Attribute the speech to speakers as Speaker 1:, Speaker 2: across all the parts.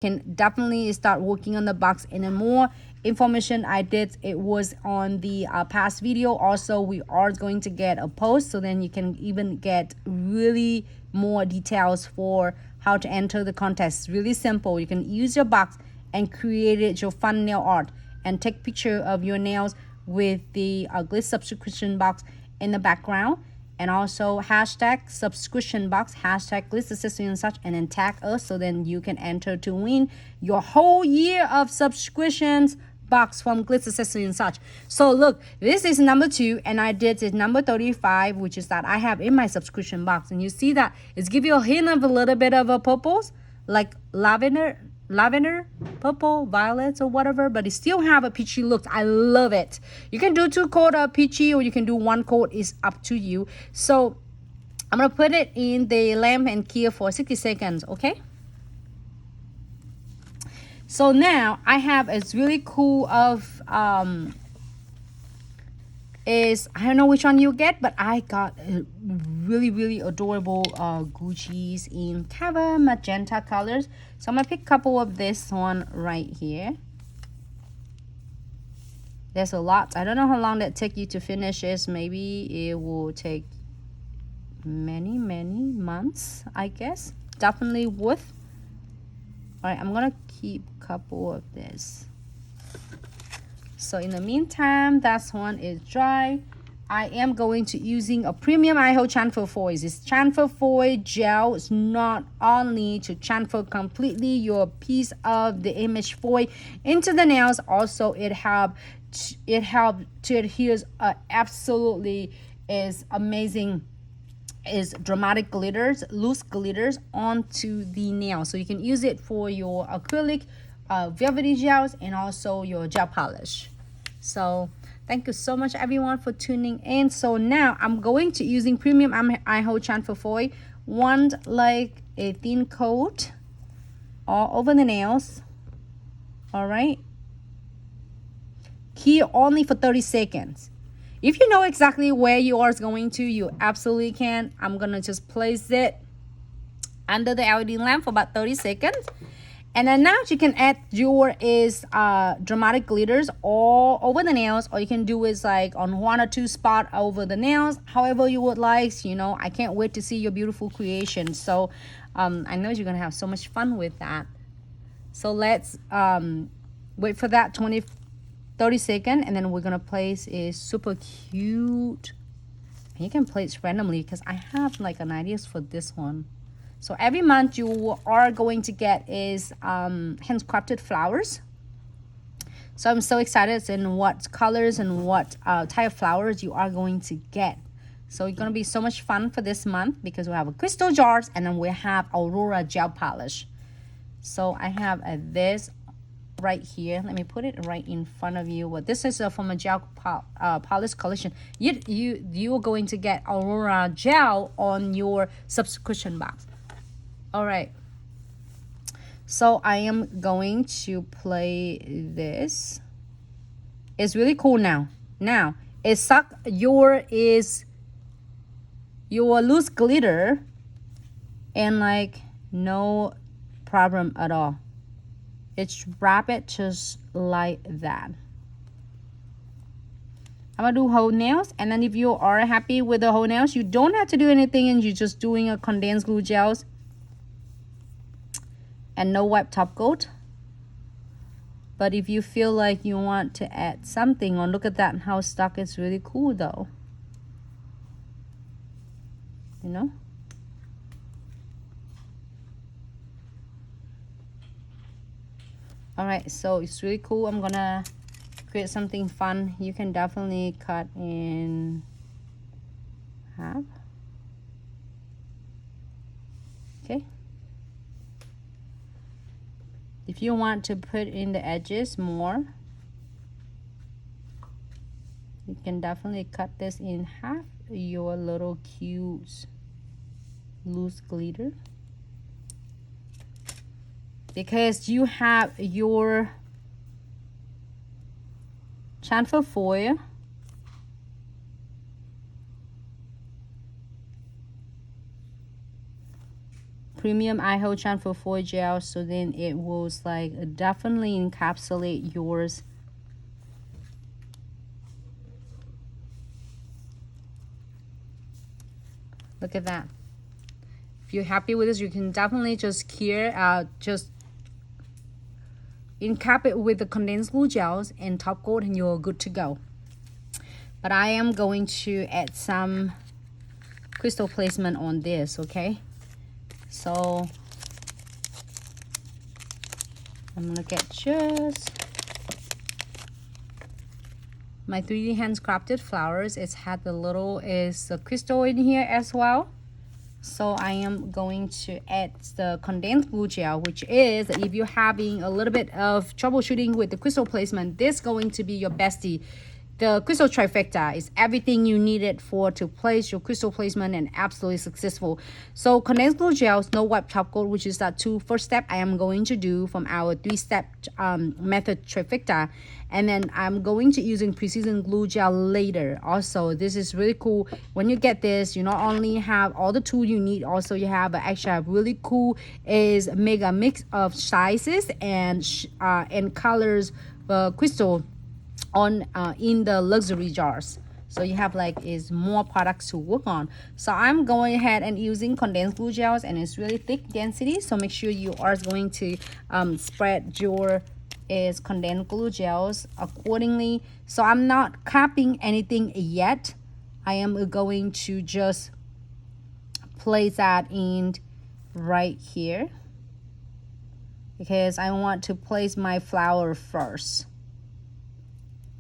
Speaker 1: can definitely start working on the box. And then more information I did, it was on the past video. Also, we are going to get a post, so then you can even get really more details for how to enter the contest. Really simple. You can use your box and create it your fun nail art and take picture of your nails with the Glitz subscription box in the background, and also hashtag subscription box, hashtag Glitz accessory and such, and then tag us, so then you can enter to win your whole year of subscriptions box from Glitz accessory and such. So look, this is number 2, and I did it number 35, which is that I have in my subscription box. And you see that it's give you a hint of a little bit of a purples, like lavender, purple, violets, or whatever, but it still have a peachy look. I love it. You can do 2 coat of peachy, or you can do 1 coat, is up to you. So I'm gonna put it in the lamp and cure for 60 seconds. Okay, so now I have a really cool of is, I don't know which one you get, but I got a really adorable Gucci's in Cava magenta colors. So I'm gonna pick a couple of this one right here. There's a lot. I don't know how long that take you to finish this. Maybe it will take many months, I guess. Definitely worth. All right, I'm gonna keep a couple of this. So in the meantime, that one is dry. I am going to using a premium IHO transfer foil. This transfer foil gel is not only to transfer completely your piece of the image foil into the nails, also it help to adhere absolutely is amazing, is dramatic glitters, loose glitters onto the nail. So you can use it for your acrylic, velvety gels, and also your gel polish. So thank you so much everyone for tuning in. So now I'm going to using premium IHO transfer foil, one like a thin coat all over the nails. All right, here only for 30 seconds. If you know exactly where you are going to, you absolutely can. I'm gonna just place it under the LED lamp for about 30 seconds. And then now you can add your dramatic glitters all over the nails, or you can do is like on 1 or 2 spot over the nails, however you would like. You know, I can't wait to see your beautiful creation. So I know you're gonna have so much fun with that. So let's wait for that 30 seconds, and then we're gonna place a super cute. And you can place randomly because I have like an ideas for this one. So every month you are going to get is handcrafted flowers. So I'm so excited in what colors and what type of flowers you are going to get. So it's going to be so much fun for this month because we have a crystal jars, and then we have Aurora gel polish. So I have this right here. Let me put it right in front of you. Well, this is from a gel polish collection. You are going to get Aurora gel on your subscription box. All right, so I am going to play this. It's really cool now. Now it suck your loose glitter, and like no problem at all. It's wrap it just like that. I'm gonna do whole nails, and then if you are happy with the whole nails, you don't have to do anything, and you're just doing a condensed glue gels and no wipe top coat. But if you feel like you want to add something, or look at that and how stuck, it's really cool though, you know. All right, so it's really cool. I'm gonna create something fun. You can definitely cut in half. Okay, if you want to put in the edges more, you can definitely cut this in half, your little cute loose glitter, because you have your transfer foil, premium eye hold chamfer foil gel, so then it will like definitely encapsulate yours. Look at that. If you're happy with this, you can definitely just just encap it with the condensed glue gels and top coat, and you're good to go. But I am going to add some crystal placement on this, okay? So I'm gonna get just my 3D hands crafted flowers. It's had the little crystal in here as well. So I am going to add the condensed glue gel, which is, if you're having a little bit of troubleshooting with the crystal placement, this is going to be your bestie. The crystal trifecta is everything you needed to place your crystal placement and absolutely successful. So condensed glue gel, snow wipe top coat, which is that first step I am going to do from our 3-step method trifecta, and then I'm going to using precision glue gel later. Also, this is really cool. When you get this, you not only have all the tools you need, also you have an extra really cool is mega mix of sizes and colors crystal on in the luxury jars. So you have is more products to work on. So I'm going ahead and using condensed glue gels, and it's really thick density, so make sure you are going to spread your condensed glue gels accordingly. So I'm not capping anything yet. I am going to just place that in right here because I want to place my flower first.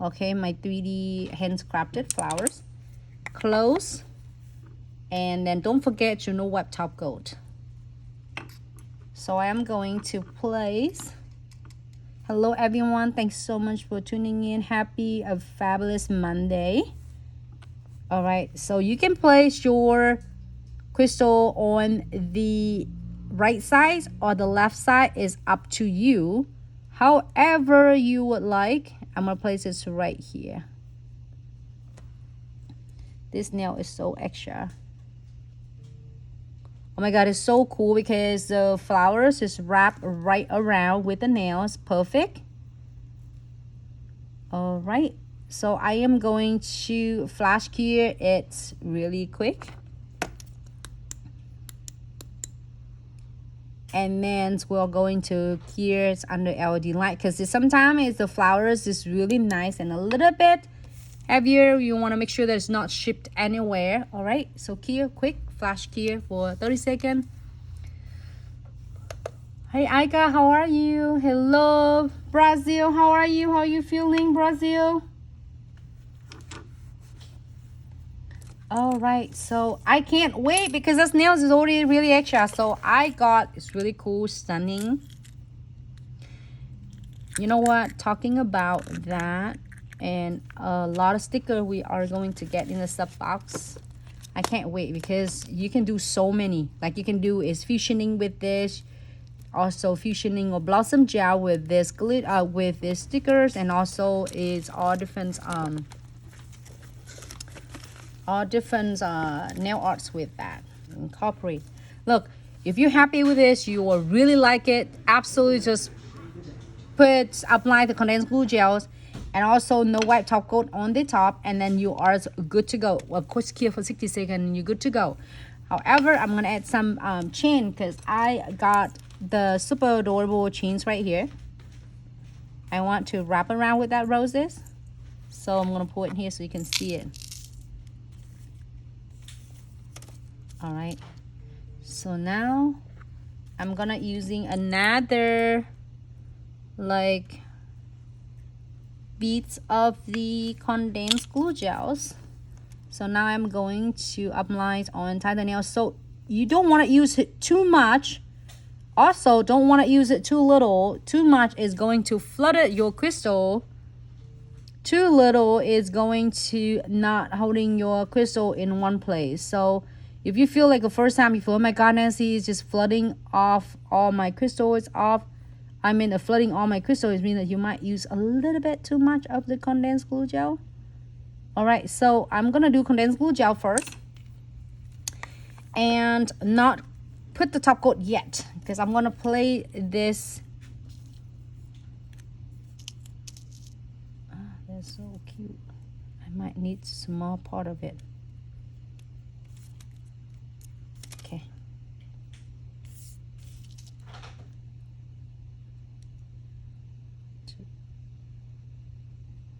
Speaker 1: Okay, my 3D hands crafted flowers. Close. And then don't forget your no wipe top coat. So I am going to place. Hello everyone, thanks so much for tuning in. Happy a fabulous Monday. All right, so you can place your crystal on the right side or the left side, is up to you. However you would like. I'm gonna place this right here. This nail is so extra. Oh my god, it's so cool because the flowers is wrapped right around with the nails. Perfect. All right, so I am going to flash cure it really quick. And then we're going to cure it under LED light because sometimes the flowers is really nice and a little bit heavier. You want to make sure that it's not shipped anywhere. All right, so cure quick, flash cure for 30 seconds. Hey Aika, how are you? Hello Brazil, how are you? How are you feeling, Brazil? All right, so I can't wait because this nails is already really extra. So I got it's really cool, stunning. You know what? Talking about that and a lot of sticker we are going to get in the sub box. I can't wait because you can do so many. Like you can do is fusioning with this, also fusioning or blossom gel with this with this stickers, and also is all different nail arts with that. Incorporate. Look, if you're happy with this, you will really like it. Absolutely, just apply the condensed glue gels and also no wipe top coat on the top, and then you are good to go. Well, of course, cure for 60 seconds and you're good to go. However, I'm gonna add some chain because I got the super adorable chains right here. I want to wrap around with that roses, so I'm gonna pull it in here so you can see it. All right, so now I'm gonna using another beads of the condensed glue gels. So now I'm going to apply it on the nail. So you don't want to use it too much, also don't want to use it too little. Too much is going to flutter your crystal. Too little is going to not holding your crystal in one place. So if you feel like the first time you feel, oh my god, Nancy, is just flooding off all my crystals off. Flooding all my crystals means that you might use a little bit too much of the condensed glue gel. All right, so I'm gonna do condensed glue gel first, and not put the top coat yet because I'm gonna play this. They're so cute. I might need small part of it. Okay.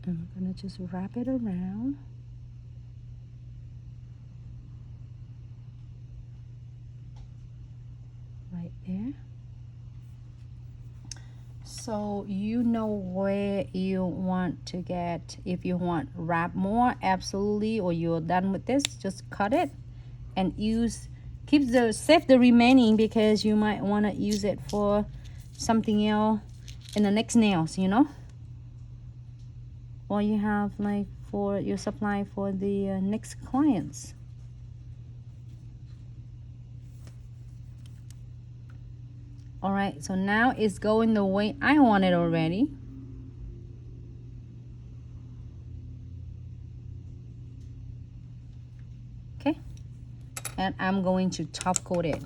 Speaker 1: I'm gonna just wrap it around. Right there. So you know where you want to get, if you want wrap more, absolutely, or you're done with this, just cut it and use, save the remaining because you might want to use it for something else in the next nails, you know, or you have like for your supply for the next clients. All right, so now it's going the way I want it already. Okay, and I'm going to top coat it.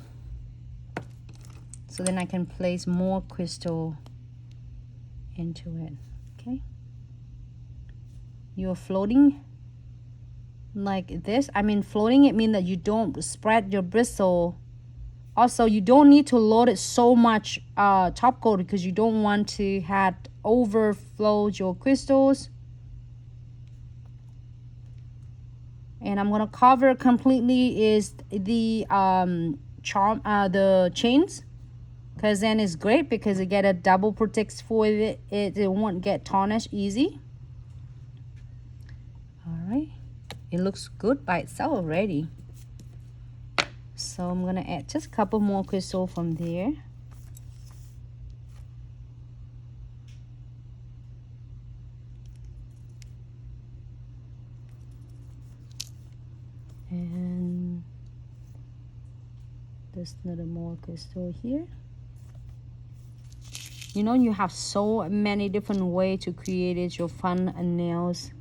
Speaker 1: So then I can place more crystal into it, okay? You're floating like this. I mean, floating, it means that you don't spread your bristle. Also, you don't need to load it so much top coat because you don't want to have overflow your crystals. And I'm gonna cover completely is the the chains, because then it's great because it get a double protects for it. It won't get tarnished easy. All right, it looks good by itself already. So I'm gonna add just a couple more crystal from there. And just a little more crystal here. You know, you have so many different ways to create it, your fun nails.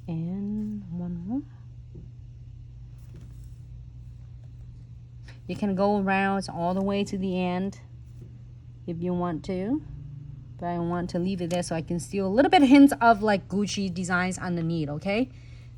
Speaker 1: And one more. You can go around all the way to the end if you want to, but I want to leave it there so I can see a little bit of hints of like Gucci designs underneath, okay?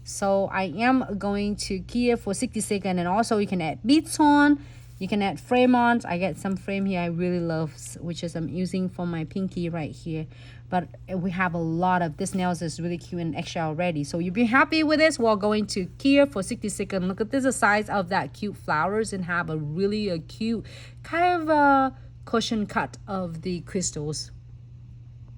Speaker 1: So I am going to key it for 60 seconds, and also you can add beads on, you can add frame on. I get some frame here I really love, which is I'm using for my pinky right here. But we have a lot of this nails is really cute and extra already. So you'll be happy with this. We're going to key it for 60 seconds. Look at this, the size of that cute flowers, and have a really cute kind of a cushion cut of the crystals.